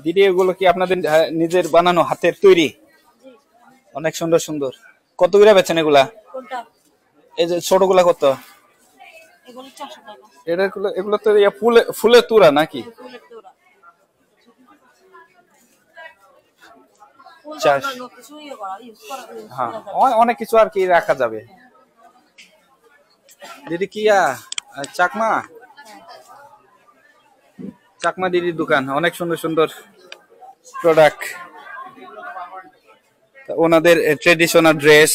দিদি এগুলো কি আপনাদের নিজের বানানো হাতের তৈরি? অনেক সুন্দর সুন্দর। কত করে বেচেন এগুলা? এই যে ছোটগুলা কত? এগুলো তো ফুলে তুরা নাকি? হ্যাঁ, অনেক কিছু আর কি রাখা যাবে। দিদি কিয়া চাকমা চাকমা দিদির দোকান, অনেক সুন্দর সুন্দর প্রোডাক্ট, ওনাদের ট্রেডিশনাল ড্রেস।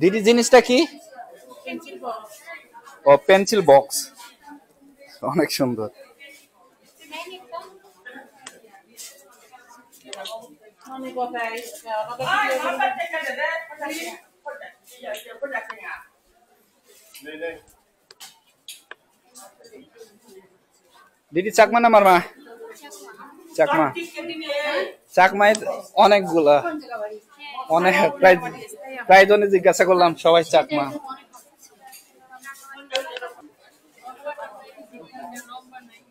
দিদি জিনিসটা কি? ও পেন্সিল বক্স, অনেক সুন্দর। দিদি চাকমা না মারমা? চাকমা, চাকমায় অনেকগুলা, অনেক প্রায় জনে জিজ্ঞাসা করলাম, সবাই চাকমা।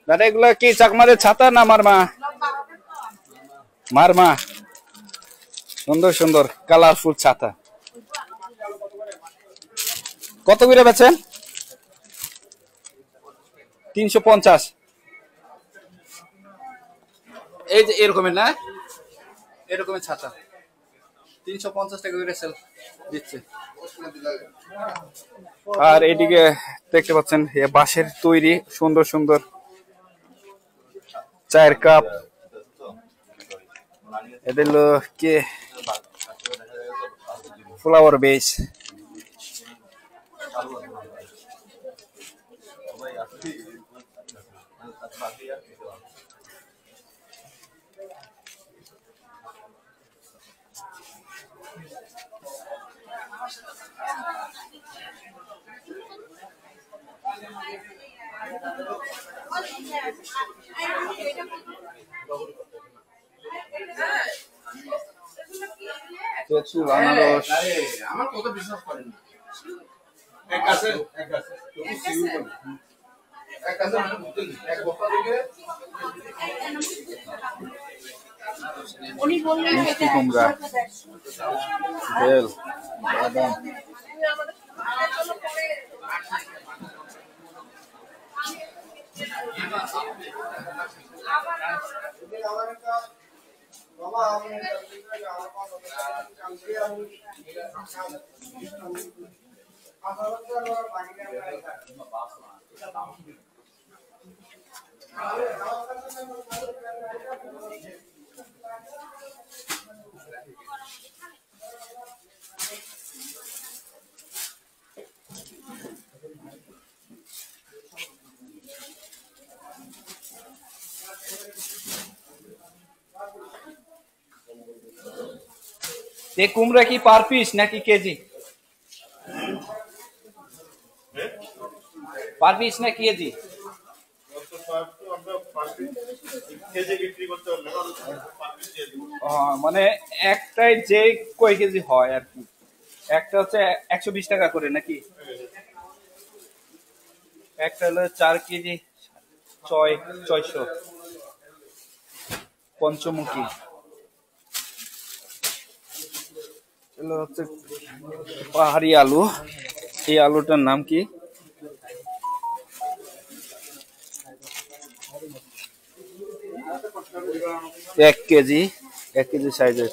দাদা এগুলা কি চাকমাদের ছাতা না মারমা? মারমা, সুন্দর সুন্দর কালারফুল ছাতা। কত করে বেচেন? 350। এই যে এরকমের না, এরকমের ছাতা 350 টাকা করে সেল দিচ্ছে। আর এদিকে দেখতে পাচ্ছেন বাঁশের তৈরি সুন্দর সুন্দর চায়ের কাপ। এদের কে ফ্লাওয়ার বেস। আনারস, আমার কত বিশ্বাস করেন এক আছে এক বস্তা থেকে উনি বললেন মিষ্টি কুমড়া, বেল, বাদাম। ये कुमड़ा की पार पीस ना की केजी? पार पीस ना केजी? মানে একটাই যে কয় কেজি হয় আর কি? একটা হচ্ছে 120 টাকা করে নাকি? একটা হলো 4 কেজি 600 পঞ্চমুখী। এগুলো হচ্ছে পাহাড়ি আলু। এই আলুটার নাম কি? এক কেজি সাইজের।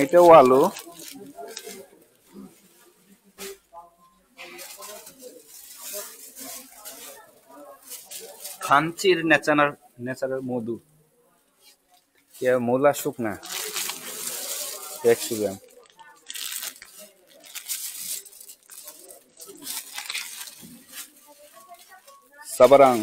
এটাও আলু। খানচির ন্যাচারাল মধু, মোলা শুকনা 100 গ্রাম। সাবারাং,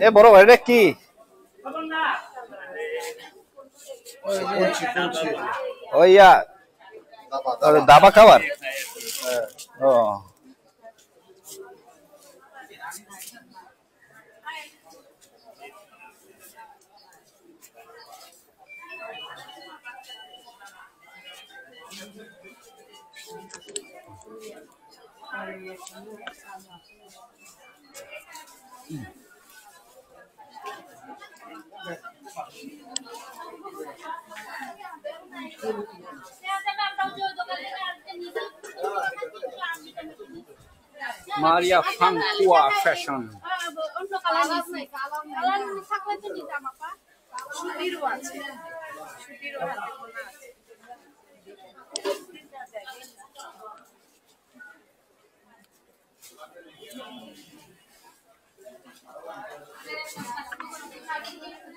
এ বড় ভাই এটা কি? ওইয়া দাবা খাবার। ও মারিয়া ফাংকুয়া ফ্যাশন। অন্য কালার নেই, কালার থাকলে তো নিতাম আপা। সুতিরও আছে, সুতিরও হাতে বোনা আছে।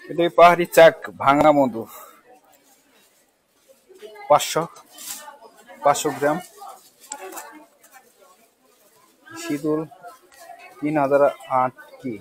এটা পাহাড়ি চাক ভাঙা মধু 500 গ্রাম। সিঁদুর 3008 কি?